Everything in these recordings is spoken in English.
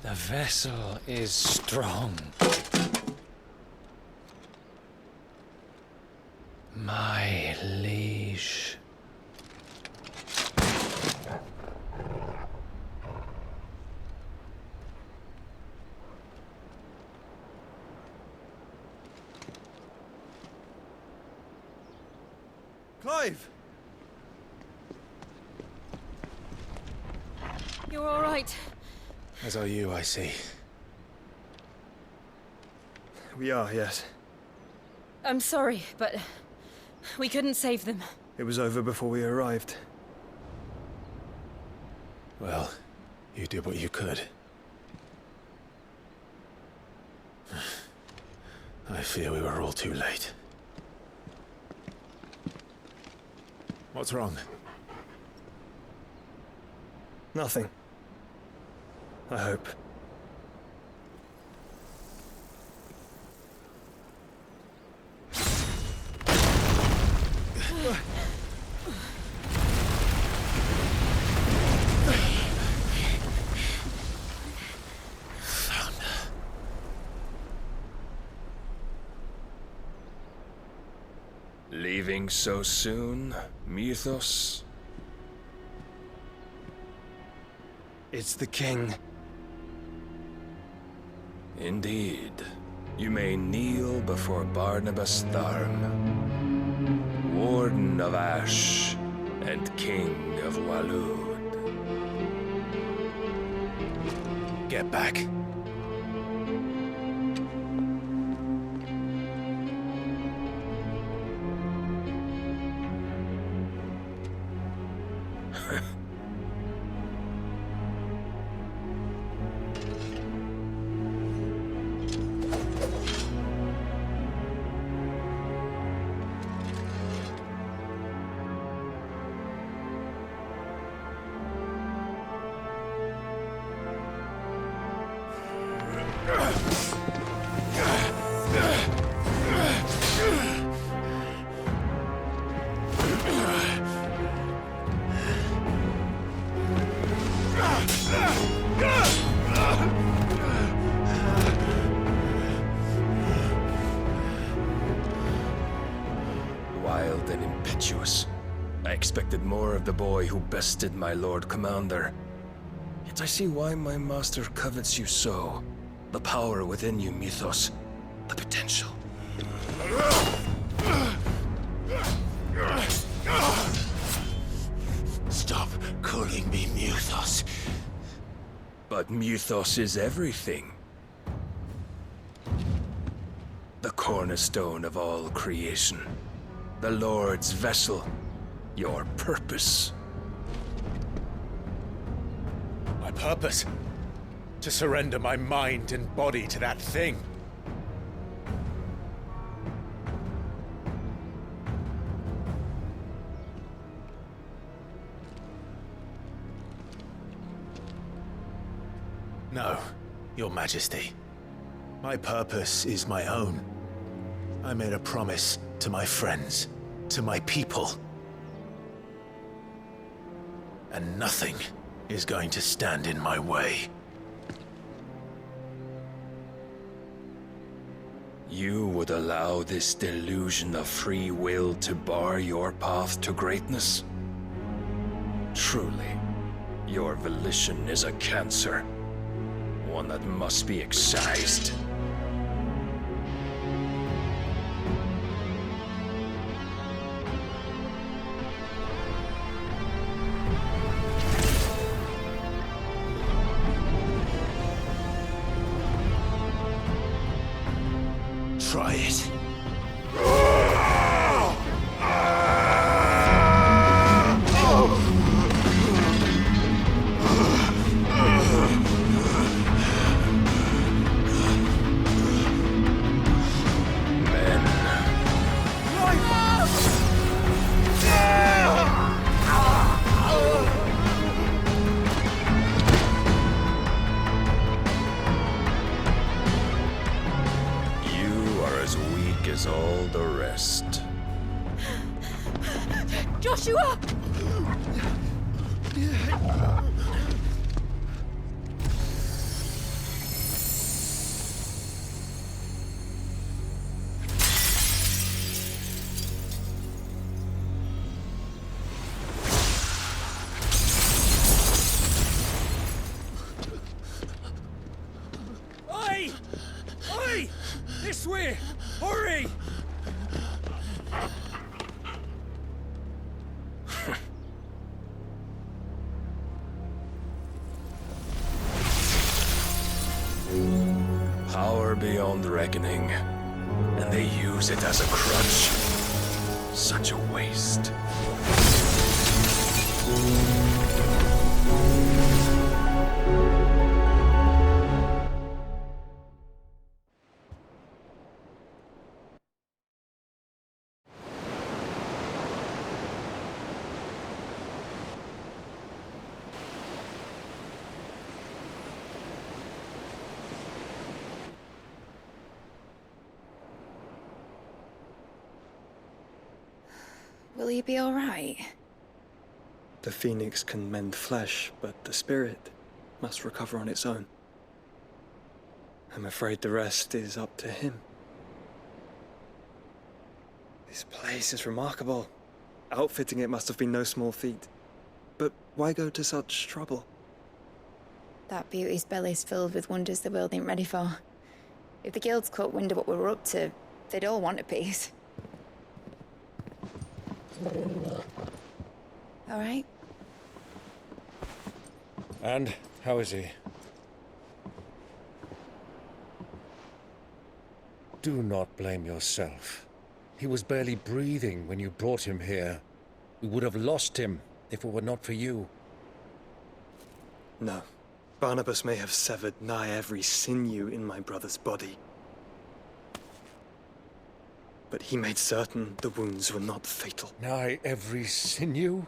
The vessel is strong. My liege. Clive! You're all right. As are you, I see. We are, yes. I'm sorry, but we couldn't save them. It was over before we arrived. Well, you did what you could. I fear we were all too late. What's wrong? Nothing. I hope. Leaving so soon, Mythos? It's the king. Indeed. You may kneel before Barnabas Tharm, Warden of Ash and King of Waloed. Get back. Wild and impetuous. I expected more of the boy who bested my Lord Commander. Yet I see why my master covets you so. The power within you, Mythos. The potential. Stop calling me Mythos. But Mythos is everything. The cornerstone of all creation. The Lord's vessel. Your purpose. My purpose? To surrender my mind and body to that thing. No, Your Majesty. My purpose is my own. I made a promise to my friends, to my people. And nothing is going to stand in my way. You would allow this delusion of free will to bar your path to greatness? Truly, your volition is a cancer. One that must be excised. Try it. As all the rest. Joshua! Oi! This way! Hurry! Power beyond reckoning, and they use it as a crutch. Such a waste. Will you be all right? The phoenix can mend flesh, but the spirit must recover on its own. I'm afraid the rest is up to him. This place is remarkable. Outfitting it must have been no small feat. But why go to such trouble? That beauty's belly's filled with wonders the world ain't ready for. If the guilds caught wind of what we were up to, they'd all want a piece. All right? And how is he? Do not blame yourself. He was barely breathing when you brought him here. We would have lost him if it were not for you. No. Barnabas may have severed nigh every sinew in my brother's body. But he made certain the wounds were not fatal. Nigh every sinew?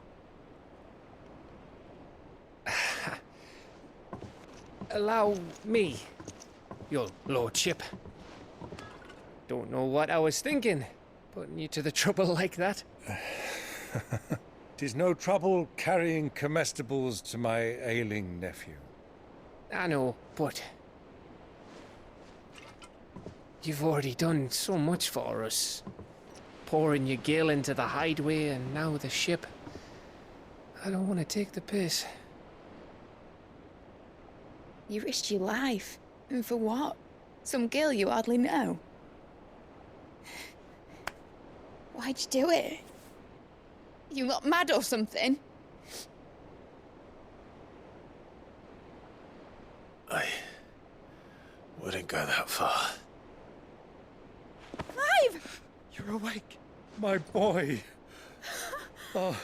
Allow me, your lordship. Don't know what I was thinking, putting you to the trouble like that. 'Tis no trouble carrying comestibles to my ailing nephew. I know, but you've already done so much for us. Pouring your gale into the hideaway and now the ship. I don't want to take the piss. You risked your life. And for what? Some girl you hardly know. Why'd you do it? You not mad or something? I wouldn't go that far. Clive! You're awake. My boy! All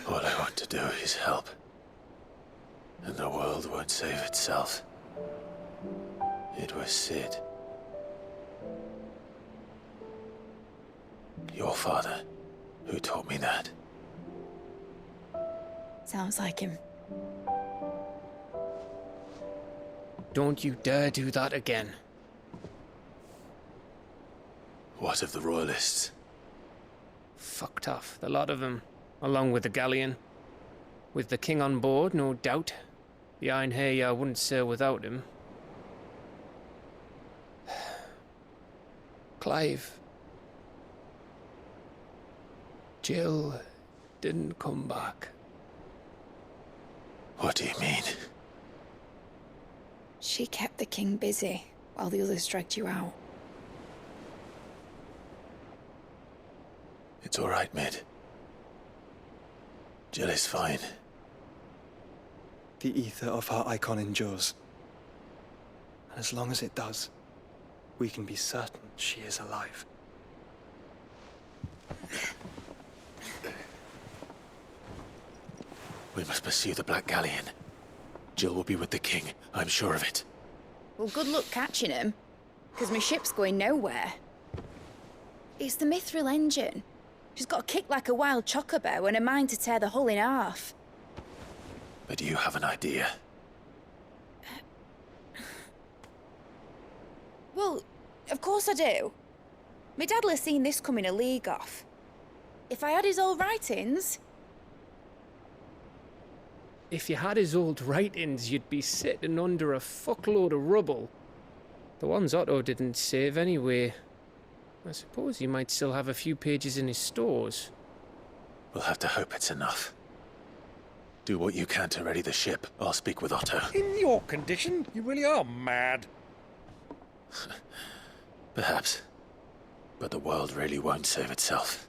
I want to do is help. And the world won't save itself. It was Sid. Your father, who taught me that. Sounds like him. Don't you dare do that again. What of the Royalists? Fucked off, the lot of them, along with the galleon. With the king on board, no doubt. The Iron Hair wouldn't sail without him. Clive. Jill didn't come back. What do you mean? She kept the king busy while the others dragged you out. It's all right, Mid. Jill is fine. The ether of her icon endures. And as long as it does, we can be certain she is alive. We must pursue the Black Galleon. Jill will be with the king, I'm sure of it. Well, good luck catching him, because my ship's going nowhere. It's the Mithril engine. She's got a kick like a wild chocobo and a mind to tear the hull in half. But do you have an idea? Well, of course I do. My dad'll have seen this coming a league off. If I had his old writings... If you had his old writings, you'd be sitting under a fuckload of rubble. The ones Otto didn't save anyway. I suppose he might still have a few pages in his stores. We'll have to hope it's enough. Do what you can to ready the ship. I'll speak with Otto. In your condition, you really are mad. Perhaps. But the world really won't save itself.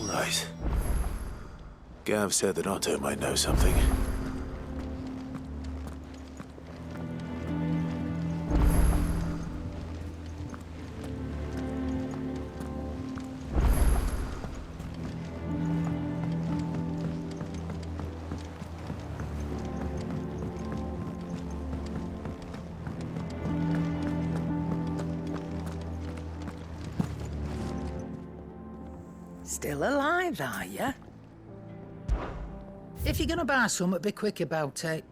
Right. Gav said that Otto might know something. Still alive, are you? If you're gonna buy something, be quick about it.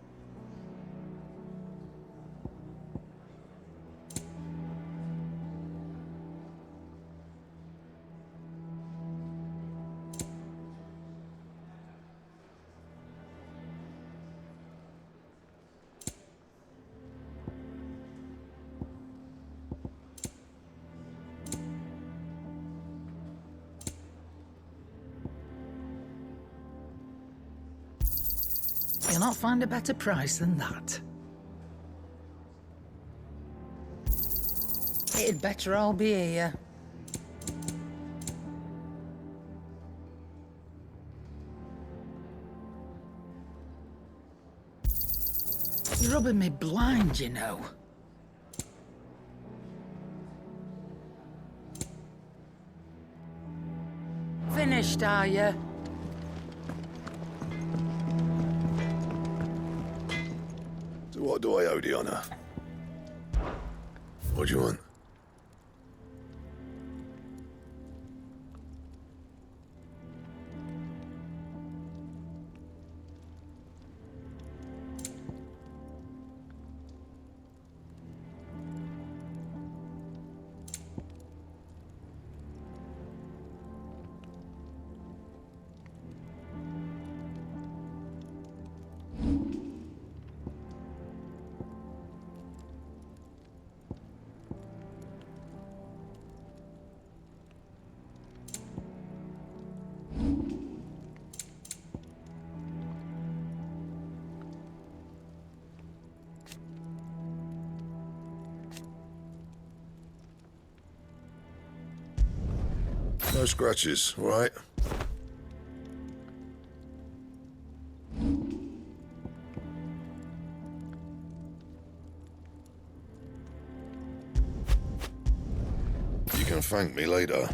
You'll not find a better price than that. It'd better all be here. You're rubbing me blind, you know. Finished, are you? So what do I owe the honor? What do you want? No scratches, all right? You can thank me later.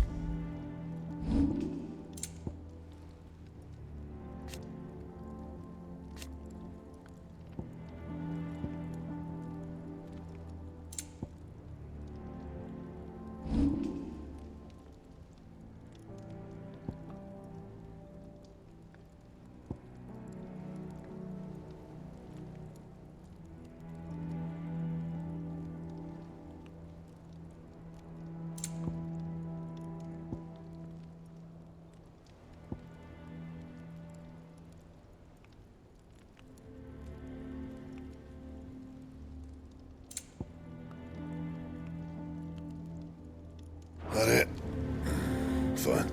That it? Fine.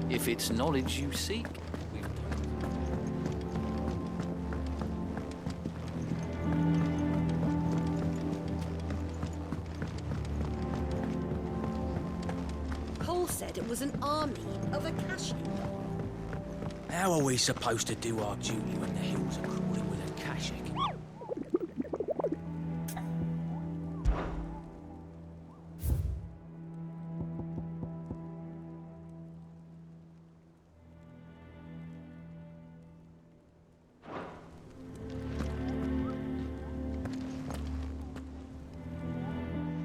If it's knowledge you seek, we've Cole said it was an army of Akashi. How are we supposed to do our duty when the hills are crawling with Akashic?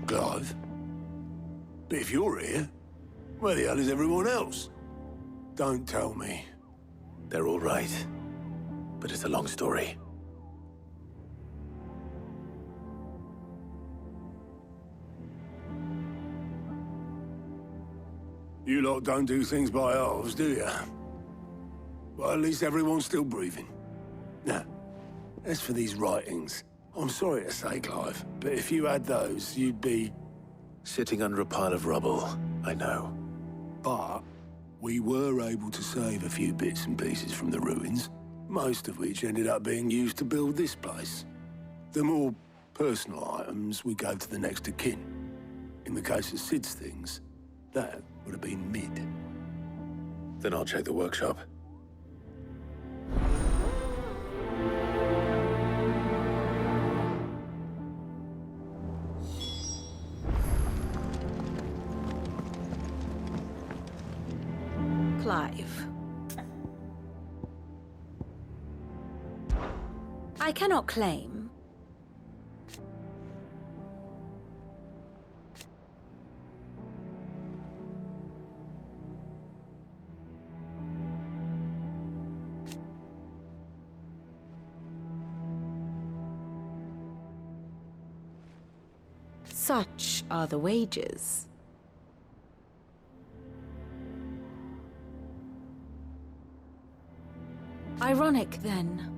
Glove? But if you're here, where the hell is everyone else? Don't tell me. They're all right. But it's a long story. You lot don't do things by halves, do you? Well, at least everyone's still breathing. Now, as for these writings, I'm sorry to say, Clive, but if you had those, you'd be... Sitting under a pile of rubble, I know. But we were able to save a few bits and pieces from the ruins, most of which ended up being used to build this place. The more personal items we gave to the next of kin. In the case of Sid's things, that would have been mid. Then I'll check the workshop. Clive. I cannot claim. Such are the wages. Ironic, then.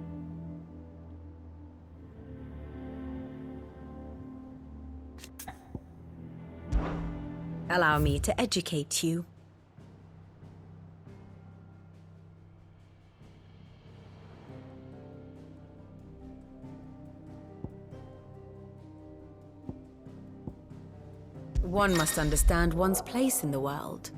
Allow me to educate you. One must understand one's place in the world.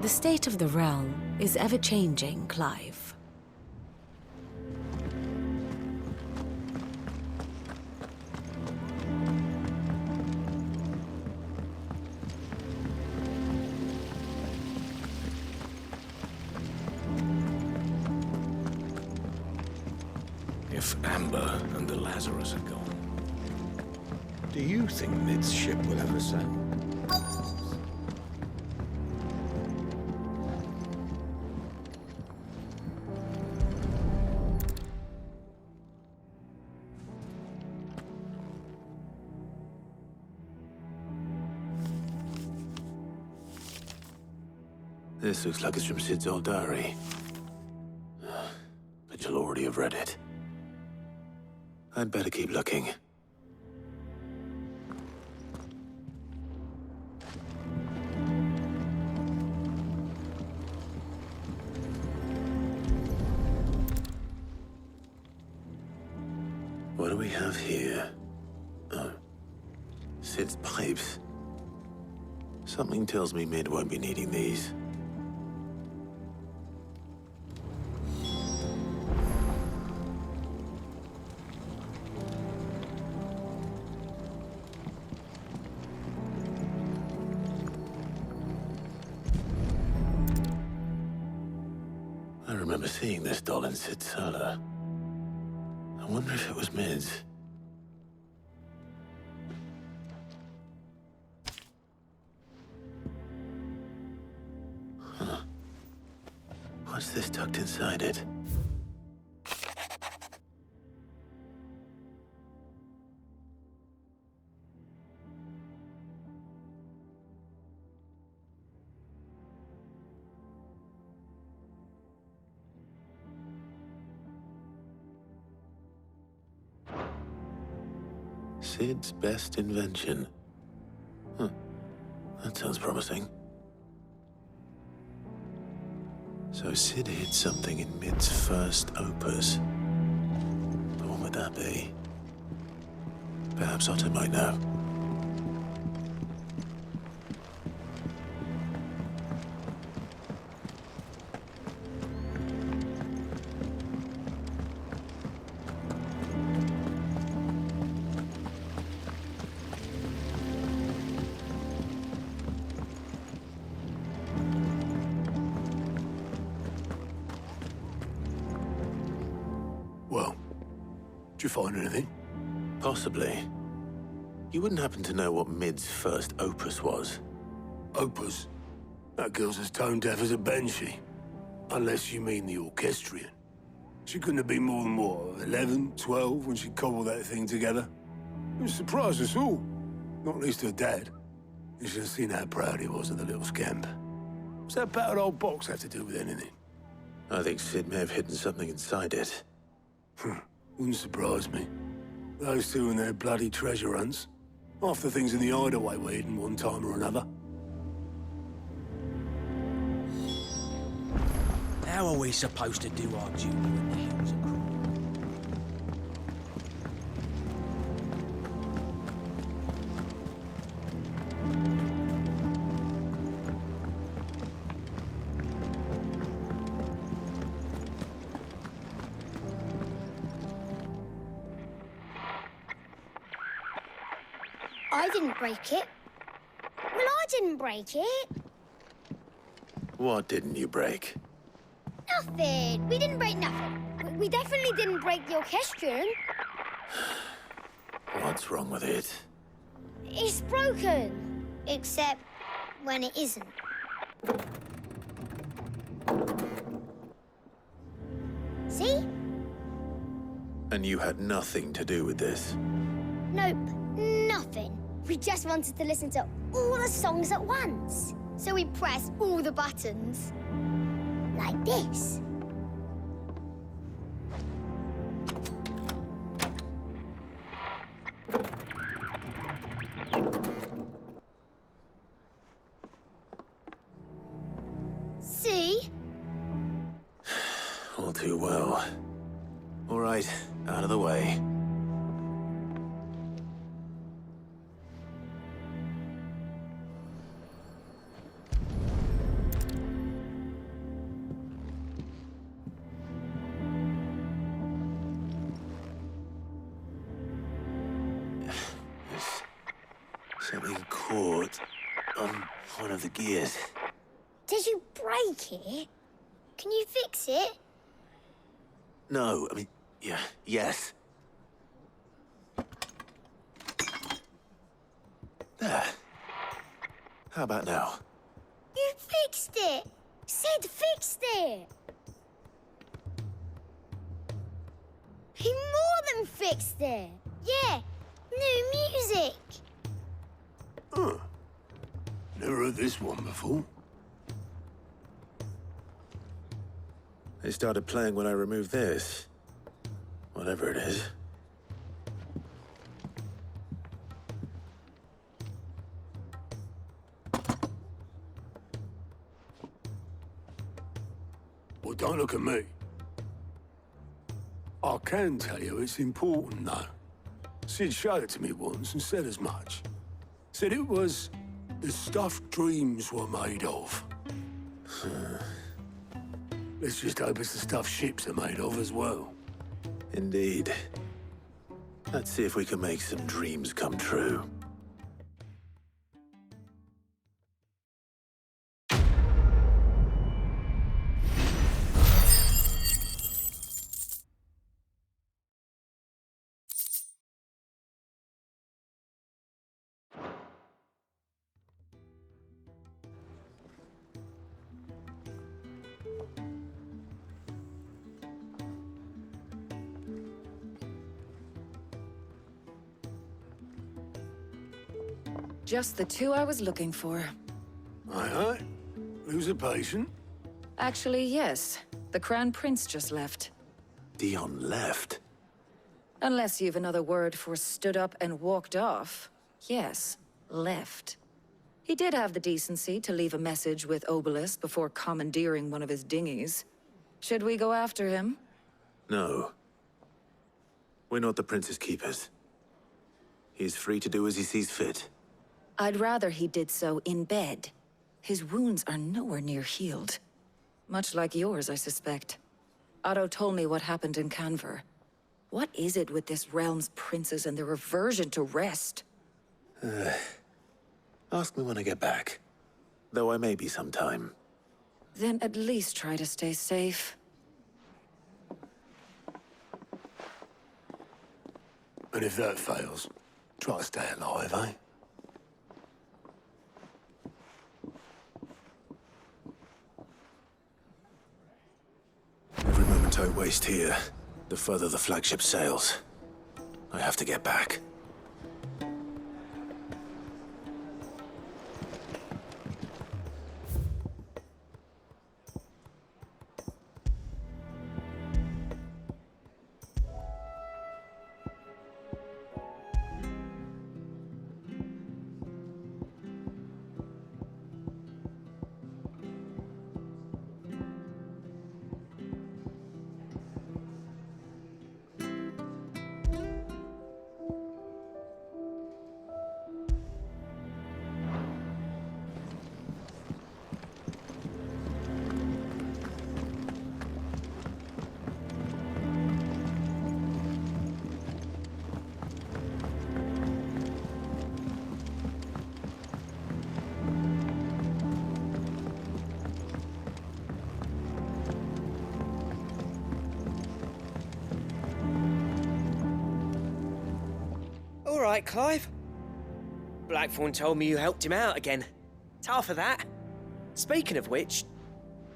The state of the realm is ever-changing, Clive. If Amber and the Lazarus are gone, Do you think Mid's ship will ever sail? This looks like it's from Sid's old diary. But you'll already have read it. I'd better keep looking. What do we have here? Oh. Sid's pipes. Something tells me Mid won't be needing these. I remember seeing this doll in Sid's cellar. I wonder if it was Mid's. Huh. What's this tucked inside it? Sid's best invention. That sounds promising. So Sid hid something in Mid's first opus. But what would that be? Perhaps Otto might know. Well, did you find anything? Possibly. You wouldn't happen to know what Mid's first opus was? Opus? That girl's as tone deaf as a banshee. Unless you mean the orchestrion. She couldn't have been more than, what, 11, 12 when she cobbled that thing together? It surprised us all. Not least her dad. You should have seen how proud he was of the little scamp. What's that battered old box have to do with anything? I think Sid may have hidden something inside it. Wouldn't surprise me. Those two and their bloody treasure hunts. Half the things in the hideaway were hidden one time or another. How are we supposed to do our duty when the hills are cruel? I didn't break it. Well, I didn't break it. What didn't you break? Nothing. We didn't break nothing. We definitely didn't break the orchestrion. What's wrong with it? It's broken. Except when it isn't. See? And you had nothing to do with this? Nope, nothing. We just wanted to listen to all the songs at once. So we pressed all the buttons. Like this. See? All too well. All right, out of the way. Something caught on one of the gears. Did you break it? Can you fix it? No, I mean, yeah, yes. There. How about now? You fixed it! Sid fixed it! He more than fixed it! Yeah, new music! Huh. Never heard this one before. They started playing when I removed this. Whatever it is. Well, don't look at me. I can tell you it's important, though. Sid showed it to me once and said as much. Said it was the stuff dreams were made of. Let's just hope it's the stuff ships are made of as well. Indeed. Let's see if we can make some dreams come true. Just the two I was looking for. Aye. Who's a patient? Actually, yes. The Crown Prince just left. Dion left? Unless you've another word for stood up and walked off. Yes, left. He did have the decency to leave a message with Obelisk before commandeering one of his dinghies. Should we go after him? No. We're not the Prince's keepers. He's free to do as he sees fit. I'd rather he did so in bed. His wounds are nowhere near healed. Much like yours, I suspect. Otto told me what happened in Canver. What is it with this realm's princes and their aversion to rest? Ask me when I get back. Though I may be sometime. Then at least try to stay safe. And if that fails, try to stay alive, eh? Every moment I waste here, the further the flagship sails. I have to get back. All right, Clive. Blackthorn told me you helped him out again. Tough for that. Speaking of which,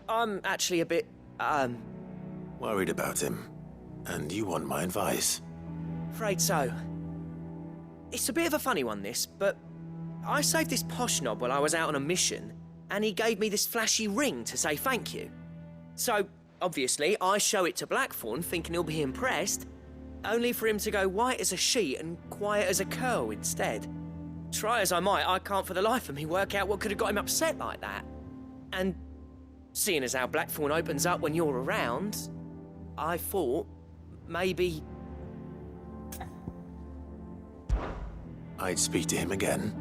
I'm actually a bit, Worried about him. And you want my advice? afraid so. It's a bit of a funny one, this, but I saved this posh knob while I was out on a mission, and he gave me this flashy ring to say thank you. So, obviously, I show it to Blackthorn, thinking he'll be impressed, only for him to go white as a sheet and quiet as a curl instead. Try as I might, I can't for the life of me work out what could have got him upset like that. And seeing as how Blackthorn opens up when you're around, I thought maybe I'd speak to him again.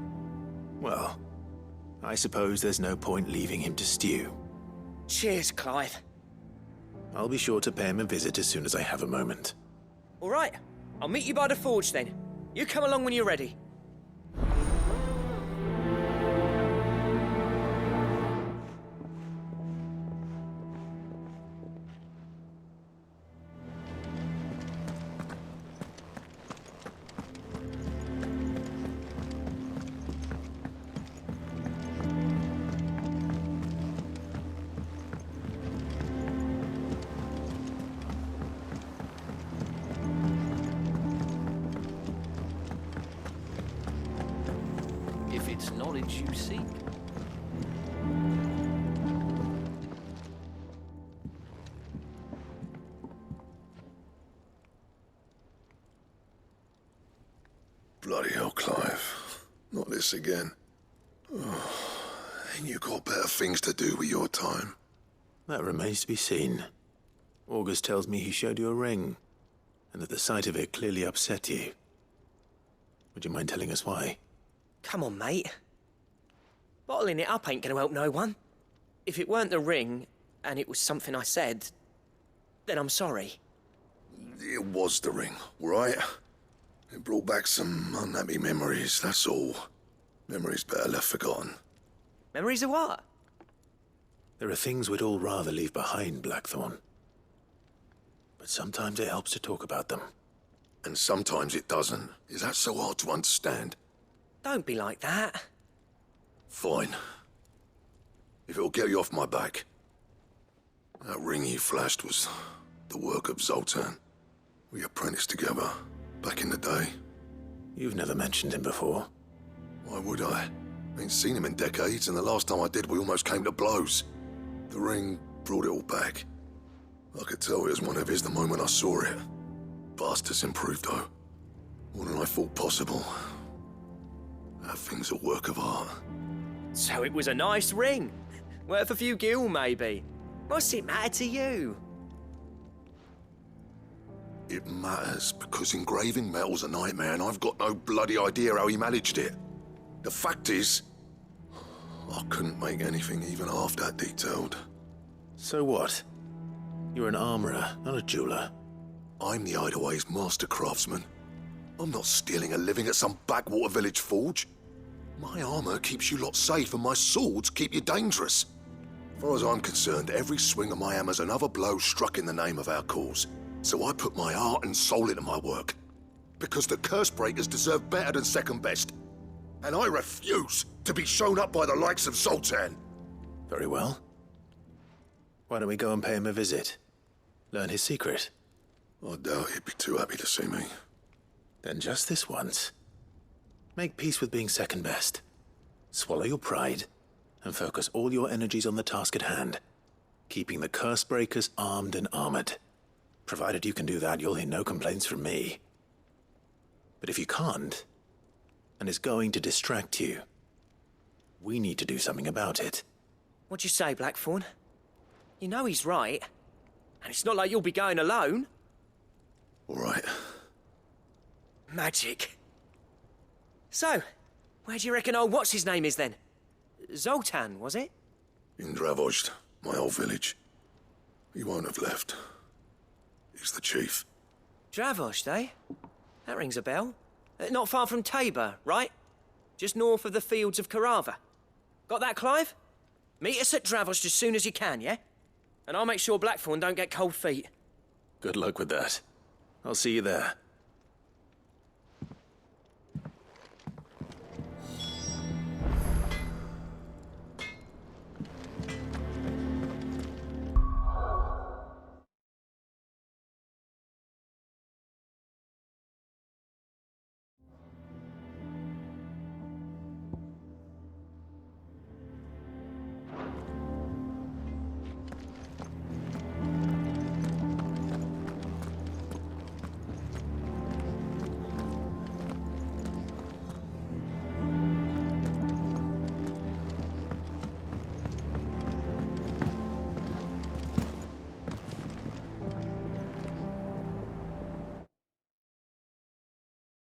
Well, I suppose there's no point leaving him to stew. Cheers, Clive. I'll be sure to pay him a visit as soon as I have a moment. All right, I'll meet you by the forge then. You come along when you're ready. If it's knowledge you seek. Bloody hell, Clive. Not this again. Oh, ain't you got better things to do with your time? That remains to be seen. August tells me he showed you a ring, and that the sight of it clearly upset you. Would you mind telling us why? Come on, mate. Bottling it up ain't gonna help no one. If it weren't the ring, and it was something I said, then I'm sorry. It was the ring, all right? It brought back some unhappy memories, that's all. Memories better left forgotten. Memories of what? There are things we'd all rather leave behind, Blackthorn. But sometimes it helps to talk about them. And sometimes it doesn't. Is that so hard to understand? Don't be like that. Fine. If it'll get you off my back. That ring you flashed was the work of Zoltan. We apprenticed together, back in the day. You've never mentioned him before. Why would I? Ain't seen him in decades, and the last time I did, we almost came to blows. The ring brought it all back. I could tell it was one of his the moment I saw it. Bastard's improved, though. More than I thought possible. That thing's a work of art. So it was a nice ring. Worth a few gil, maybe. What's it matter to you? It matters because engraving metal's a nightmare and I've got no bloody idea how he managed it. The fact is, I couldn't make anything even half that detailed. So what? You're an armorer, not a jeweler. I'm the Hideaway's master craftsman. I'm not stealing a living at some backwater village forge. My armor keeps you lot safe and my swords keep you dangerous. As far as I'm concerned, every swing of my hammer's another blow struck in the name of our cause. So I put my heart and soul into my work. Because the curse breakers deserve better than second best. And I refuse to be shown up by the likes of Zoltan. Very well. Why don't we go and pay him a visit? Learn his secret. I doubt he'd be too happy to see me. Then just this once. Make peace with being second best. Swallow your pride, and focus all your energies on the task at hand. Keeping the curse breakers armed and armored. Provided you can do that, you'll hear no complaints from me. But if you can't, and it's going to distract you, we need to do something about it. What'd you say, Blackthorn? You know he's right. And it's not like you'll be going alone. All right. Magic. So, where do you reckon old what's-his-name is then? Zoltan, was it? In Dravozd, my old village. He won't have left. He's the chief. Dravozd, eh? That rings a bell. Not far from Tabor, right? Just north of the fields of Carava. Got that, Clive? Meet us at Dravozd as soon as you can, yeah? And I'll make sure Blackthorn don't get cold feet. Good luck with that. I'll see you there.